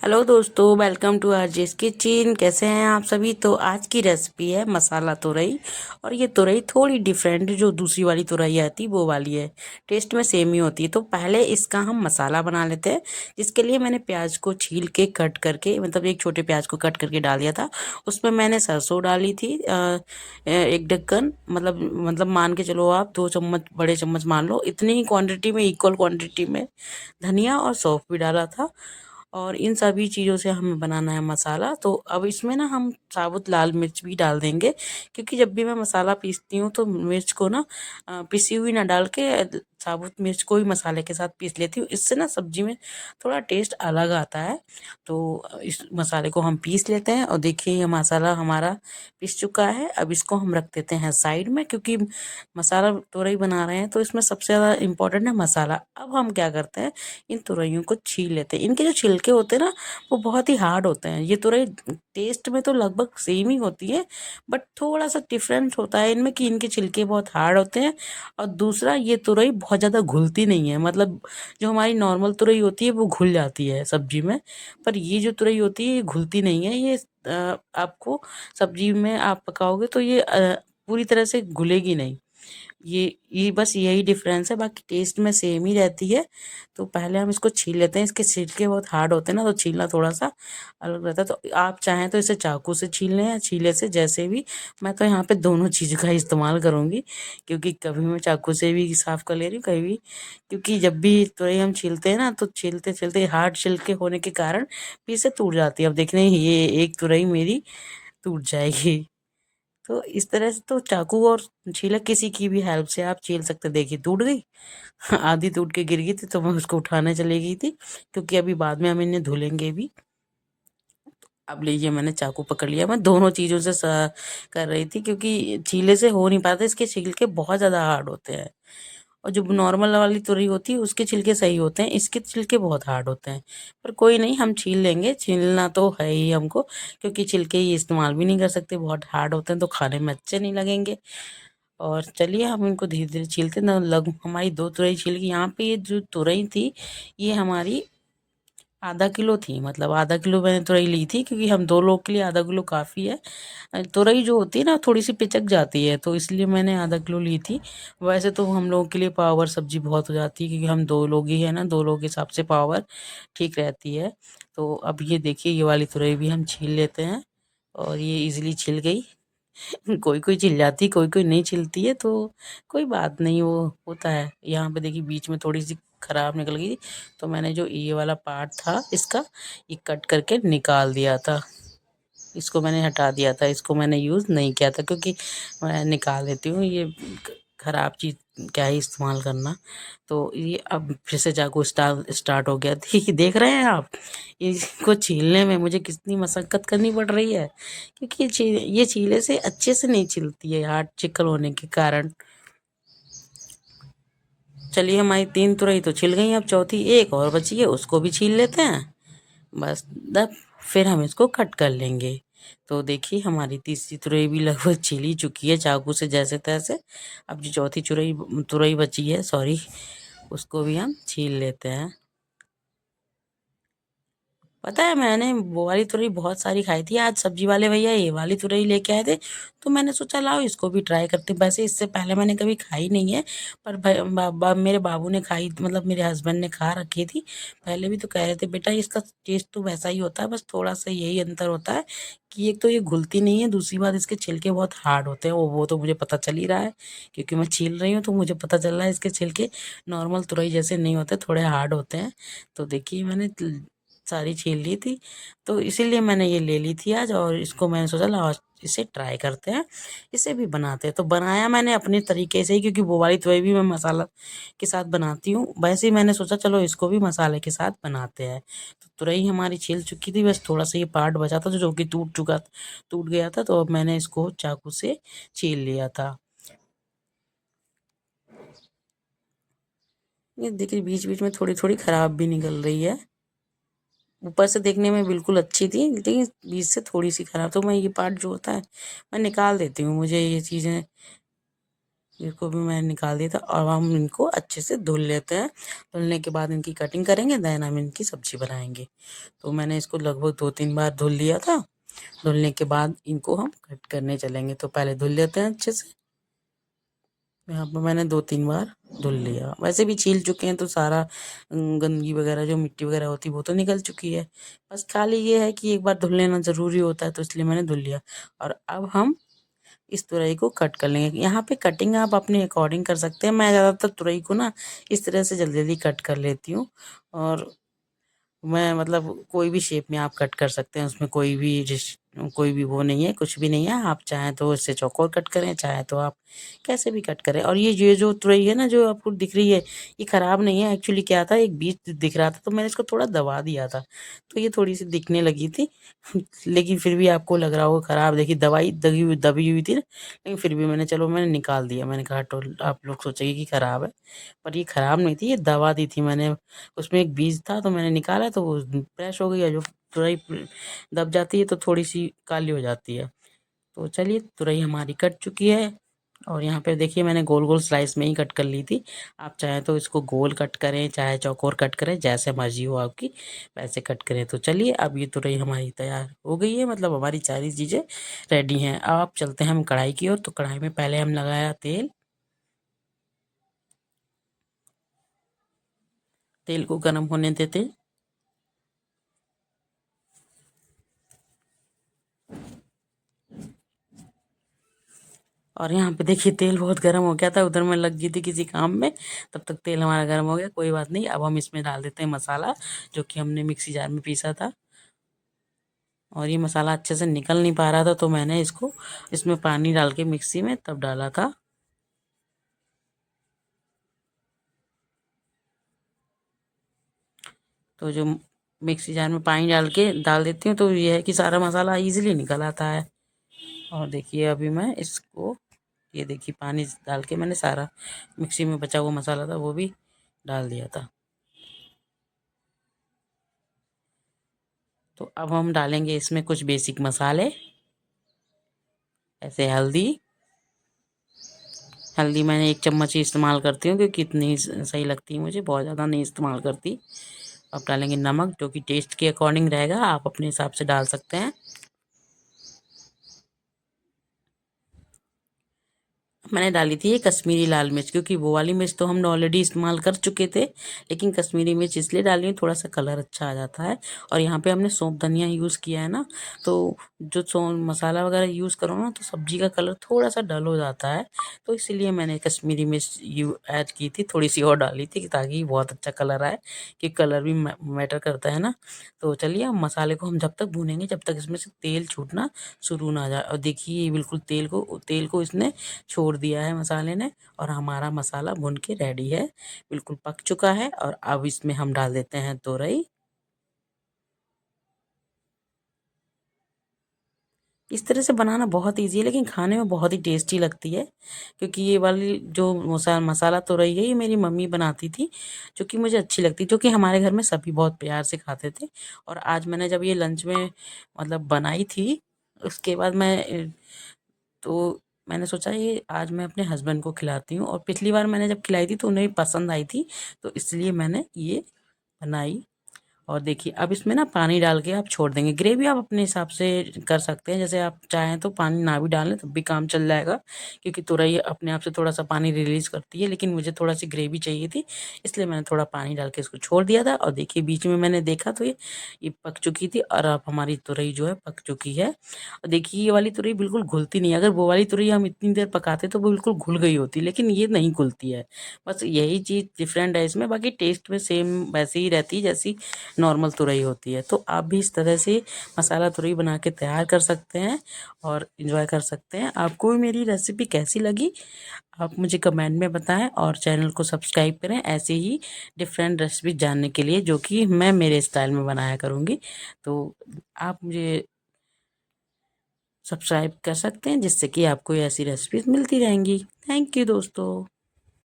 Hello दोस्तों, welcome to RJs kitchen. कैसे हैं आप सभी। तो आज की रेसिपी है मसाला तुरई। और ये तुरई थोड़ी डिफरेंट, जो दूसरी वाली तुरई आती वो वाली है। टेस्ट में सेम ही होती है। तो पहले इसका हम मसाला बना लेते हैं, जिसके लिए मैंने प्याज को छील के कट करके, मतलब एक छोटे प्याज को कट करके डाल दिया था। उसमें मैंने सरसों डाली थी, एक ढक्कन, मतलब मान के चलो आप 2 चम्मच, बड़े चम्मच मान लो, इतनी ही क्वांटिटी में, इक्वल क्वांटिटी में धनिया और सौंफ भी डाला था। और इन सभी चीज़ों से हमें बनाना है मसाला। तो अब इसमें ना हम साबुत लाल मिर्च भी डाल देंगे, क्योंकि जब भी मैं मसाला पीसती हूँ तो मिर्च को ना पिसी हुई ना डाल के साबुत मिर्च को ही मसाले के साथ पीस लेती हूँ। इससे ना सब्जी में थोड़ा टेस्ट अलग आता है। तो इस मसाले को हम पीस लेते हैं। और देखिए, ये मसाला हमारा पीस चुका है। अब इसको हम रख देते हैं साइड में, क्योंकि मसाला तुरई बना रहे हैं तो इसमें सबसे ज़्यादा इम्पोर्टेंट है मसाला। अब हम क्या करते हैं, इन तुरइयों को छील लेते हैं। इनके जो छिलके होते हैं ना, वो बहुत ही हार्ड होते हैं। ये तुरई टेस्ट में तो लगभग सेम ही होती है, बट थोड़ा सा डिफरेंस होता है इनमें कि इनके छिलके बहुत हार्ड होते हैं। और दूसरा, ये तुरई बहुत ज़्यादा घुलती नहीं है। मतलब जो हमारी नॉर्मल तुरई होती है वो घुल जाती है सब्जी में, पर ये जो तुरई होती है ये घुलती नहीं है। ये आपको सब्जी में आप पकाओगे तो ये पूरी तरह से घुलेगी नहीं। ये बस यही डिफरेंस है, बाकी टेस्ट में सेम ही रहती है। तो पहले हम इसको छील लेते हैं। इसके छिलके बहुत हार्ड होते हैं ना, तो छीलना थोड़ा सा अलग रहता है। तो आप चाहें तो इसे चाकू से छील लें या छीले से, जैसे भी। मैं तो यहाँ पे दोनों चीज़ का इस्तेमाल करूँगी, क्योंकि कभी मैं चाकू से भी साफ कर ले रही हूँ, कभी भी। क्योंकि जब भी तुरई हम छीलते हैं ना, तो छीलते छीलते हार्ड छिलके होने के कारण फिर से टूट जाती है। अब देखने, ये एक तुरई मेरी टूट जाएगी। तो इस तरह से तो चाकू और छीलक किसी की भी हेल्प से आप छील सकते। देखिए, टूट गई। आधी टूट के गिर गई थी, तो मैं उसको उठाने चली गई थी, क्योंकि अभी बाद में हम इन्हें धुलेंगे भी। अब लीजिए, मैंने चाकू पकड़ लिया। मैं दोनों चीज़ों से कर रही थी, क्योंकि छीले से हो नहीं पाता। इसके छिलके बहुत ज़्यादा हार्ड होते हैं। और जो नॉर्मल वाली तुरई होती है उसके छिलके सही होते हैं, इसके छिलके बहुत हार्ड होते हैं। पर कोई नहीं, हम छील लेंगे। छीलना तो है ही हमको, क्योंकि छिलके ही इस्तेमाल भी नहीं कर सकते, बहुत हार्ड होते हैं, तो खाने में अच्छे नहीं लगेंगे। और चलिए, हम इनको धीरे धीरे छीलते ना लग। हमारी 2 तुरई छिल गई। यहाँ पे ये जो तुरई थी, ये हमारी आधा किलो थी। मतलब आधा किलो मैंने तुरई ली थी, क्योंकि हम 2 लोग के लिए आधा किलो काफ़ी है। तुरई जो होती है ना, थोड़ी सी पिचक जाती है, तो इसलिए मैंने आधा किलो ली थी। वैसे तो हम लोगों के लिए पावर सब्जी बहुत हो जाती है, क्योंकि हम 2 लोग ही है ना, 2 लोग के हिसाब से पावर ठीक रहती है। तो अब ये देखिए, ये वाली तुरई भी हम छील लेते हैं। और ये इजीली छिल गई। कोई कोई छिल जाती, कोई कोई नहीं छिलती है, तो कोई बात नहीं, वो होता है। यहाँ पे देखिए, बीच में थोड़ी सी खराब निकल गई, तो मैंने जो ये वाला पार्ट था इसका, ये कट करके निकाल दिया था। इसको मैंने हटा दिया था, इसको मैंने यूज़ नहीं किया था, क्योंकि मैं निकाल देती हूँ ये ख़राब चीज़, क्या ही इस्तेमाल करना। तो ये अब फिर से चाकू स्टार्ट हो गया। देख रहे हैं आप, इसको छीलने में मुझे कितनी मशक्क़त करनी पड़ रही है, क्योंकि ये छीले से अच्छे से नहीं छिलती है, हार्ड चिकन होने के कारण। चलिए, हमारी 3 तुरई तो छिल गई, अब चौथी एक और बची है, उसको भी छील लेते हैं। बस दब फिर हम इसको कट कर लेंगे। तो देखिए, हमारी तीसरी तुरई भी लगभग छिल ही चुकी है, चाकू से जैसे तैसे। अब जो चौथी तुरई तुरई बची है, सॉरी, उसको भी हम छील लेते हैं। पता है, मैंने वो वाली तुरई बहुत सारी खाई थी। आज सब्जी वाले भैया ये वाली तुरई लेके आए थे, तो मैंने सोचा लाओ इसको भी ट्राई करते हैं। वैसे इससे पहले मैंने कभी खाई नहीं है, पर मेरे बाबू ने खाई, मतलब मेरे हस्बैंड ने खा रखी थी। पहले भी तो कह रहे थे, बेटा इसका टेस्ट तो वैसा ही होता है, बस थोड़ा सा यही अंतर होता है कि एक तो ये घुलती नहीं है, दूसरी बात इसके छिलके बहुत हार्ड होते हैं। वो तो मुझे पता चल ही रहा है, क्योंकि मैं छील रही हूँ, तो मुझे पता चल रहा है इसके छिलके नॉर्मल तुरई जैसे नहीं होते, थोड़े हार्ड होते हैं। तो देखिए, मैंने सारी छील ली थी, तो इसीलिए मैंने ये ले ली थी आज। और इसको मैंने सोचा लाओ इसे ट्राई करते हैं, इसे भी बनाते हैं। तो बनाया मैंने अपने तरीके से ही, क्योंकि वो वाली तुरई भी मैं मसाला के साथ बनाती हूँ, वैसे ही मैंने सोचा चलो इसको भी मसाले के साथ बनाते हैं। तो तुरई हमारी छील चुकी थी, बस थोड़ा सा ये पार्ट बचा था, जो कि टूट गया था। तो अब मैंने इसको चाकू से छील लिया था। ये देखिए, बीच बीच में थोड़ी थोड़ी खराब भी निकल रही है। ऊपर से देखने में बिल्कुल अच्छी थी, लेकिन बीच से थोड़ी सी खराब। तो मैं ये पार्ट जो होता है, मैं निकाल देती हूँ। मुझे ये चीज़ें इसको भी मैंने निकाल दिया था। और हम इनको अच्छे से धुल लेते हैं। धुलने के बाद इनकी कटिंग करेंगे, देन हम इनकी सब्जी बनाएंगे। तो मैंने इसको लगभग 2-3 बार धुल लिया था। धुलने के बाद इनको हम कट करने चलेंगे। तो पहले धुल लेते हैं अच्छे से। यहाँ पर मैंने 2-3 बार धुल लिया। वैसे भी छील चुके हैं तो सारा गंदगी वगैरह जो मिट्टी वगैरह होती है वो तो निकल चुकी है। बस खाली ये है कि एक बार धुल लेना ज़रूरी होता है, तो इसलिए मैंने धुल लिया। और अब हम इस तुरई को कट कर लेंगे। यहाँ पे कटिंग आप अपने अकॉर्डिंग कर सकते हैं। मैं ज़्यादातर तुरई को ना इस तरह से जल्दी जल्दी कट कर लेती हूँ। और मैं मतलब कोई भी शेप में आप कट कर सकते हैं, उसमें कोई भी वो नहीं है, कुछ भी नहीं है। आप चाहें तो इससे चौकोर कट करें, चाहे तो आप कैसे भी कट करें। और ये जो तुरई है ना जो आपको दिख रही है, ये खराब नहीं है। एक्चुअली क्या था, एक बीज दिख रहा था तो मैंने इसको थोड़ा दबा दिया था, तो ये थोड़ी सी दिखने लगी थी। लेकिन फिर भी आपको लग रहा होगा खराब, देखिए दवाई दबी हुई थी ना, लेकिन फिर भी मैंने निकाल दिया। मैंने कहा तो आप लोग सोचेंगे कि खराब है, पर ये खराब नहीं थी, ये दबा दी थी मैंने। उसमें एक बीज था तो मैंने निकाला, तो वो फ्रेश हो गई। जो तुरई दब जाती है तो थोड़ी सी काली हो जाती है। तो चलिए, तुरई हमारी कट चुकी है। और यहाँ पे देखिए मैंने गोल गोल स्लाइस में ही कट कर ली थी। आप चाहे तो इसको गोल कट करें, चाहे चौकोर कट करें, जैसे मर्जी हो आपकी वैसे कट करें। तो चलिए, अब ये तुरई हमारी तैयार हो गई है, मतलब हमारी सारी चीज़ें रेडी हैं। अब आप चलते हैं हम कढ़ाई की ओर। तो कढ़ाई में पहले हम लगाया तेल। तेल को गर्म होने देते। और यहाँ पे देखिए तेल बहुत गर्म हो गया था, उधर मैं लग गई थी किसी काम में, तब तक तेल हमारा गर्म हो गया। कोई बात नहीं, अब हम इसमें डाल देते हैं मसाला जो कि हमने मिक्सी जार में पीसा था। और ये मसाला अच्छे से निकल नहीं पा रहा था, तो मैंने इसको इसमें पानी डाल के मिक्सी में तब डाला था। तो जो मिक्सी जार में पानी डाल देती हूँ, तो ये है कि सारा मसाला इजीली निकल आता है। और देखिए अभी मैं इसको, ये देखिए पानी डाल के मैंने सारा मिक्सी में बचा हुआ मसाला था वो भी डाल दिया था। तो अब हम डालेंगे इसमें कुछ बेसिक मसाले। ऐसे हल्दी मैंने 1 चम्मच ही इस्तेमाल करती हूँ, क्योंकि इतनी सही लगती है मुझे, बहुत ज़्यादा नहीं इस्तेमाल करती। अब डालेंगे नमक, जो कि टेस्ट के अकॉर्डिंग रहेगा, आप अपने हिसाब से डाल सकते हैं। मैंने डाली थी ये कश्मीरी लाल मिर्च, क्योंकि वो वाली मिर्च तो हम ऑलरेडी इस्तेमाल कर चुके थे, लेकिन कश्मीरी मिर्च इसलिए डाली हूँ, थोड़ा सा कलर अच्छा आ जाता है। और यहाँ पे हमने सौंफ धनिया यूज़ किया है ना, तो जो सौंफ मसाला वगैरह यूज़ करो ना, तो सब्जी का कलर थोड़ा सा डल हो जाता है। तो इसीलिए मैंने कश्मीरी मिर्च ऐड की थी, थोड़ी सी और डाली थी ताकि बहुत अच्छा कलर आए, कि कलर भी मैटर करता है ना। तो चलिए, अब मसाले को हम जब तक भूनेंगे जब तक इसमें से तेल छूटना शुरू ना हो जाए। और देखिए ये बिल्कुल तेल को इसने छोड़ दिया है मसाले ने, और हमारा मसाला भुन के रेडी है, बिल्कुल पक चुका है। और अब इसमें हम डाल देते हैं तुरई। इस तरह से बनाना बहुत ईजी है, लेकिन खाने में बहुत ही टेस्टी लगती है। क्योंकि ये वाली जो मसाला तुरई है, ये मेरी मम्मी बनाती थी, जो कि मुझे अच्छी लगती, जो कि हमारे घर में सभी बहुत प्यार से खाते थे। और आज मैंने जब ये लंच में मतलब बनाई थी, उसके बाद तो मैंने सोचा ये आज मैं अपने हस्बैंड को खिलाती हूँ। और पिछली बार मैंने जब खिलाई थी तो उन्हें भी पसंद आई थी, तो इसलिए मैंने ये बनाई। और देखिए अब इसमें ना पानी डाल के आप छोड़ देंगे। ग्रेवी आप अपने हिसाब से कर सकते हैं, जैसे आप चाहें तो पानी ना भी डालें तब भी काम चल जाएगा, क्योंकि तुरई अपने आप से थोड़ा सा पानी रिलीज करती है। लेकिन मुझे थोड़ा सी ग्रेवी चाहिए थी, इसलिए मैंने थोड़ा पानी डाल के इसको छोड़ दिया था। और देखिए बीच में मैंने देखा तो ये पक चुकी थी, और अब हमारी तुरई जो है पक चुकी है। और देखिए ये वाली तुरई बिल्कुल घुलती नहीं है। अगर वो वाली तुरई हम इतनी देर पकाते तो वो बिल्कुल घुल गई होती, लेकिन ये नहीं घुलती है। बस यही चीज़ डिफरेंट है इसमें, बाकी टेस्ट में सेम वैसे ही रहती है जैसी नॉर्मल तुरई होती है। तो आप भी इस तरह से मसाला तुरई बना के तैयार कर सकते हैं और इन्जॉय कर सकते हैं। आपको भी मेरी रेसिपी कैसी लगी, आप मुझे कमेंट में बताएं, और चैनल को सब्सक्राइब करें ऐसे ही डिफरेंट रेसिपी जानने के लिए, जो कि मैं मेरे स्टाइल में बनाया करूँगी। तो आप मुझे सब्सक्राइब कर सकते हैं, जिससे कि आपको ऐसी रेसिपीज मिलती रहेंगी। थैंक यू दोस्तों।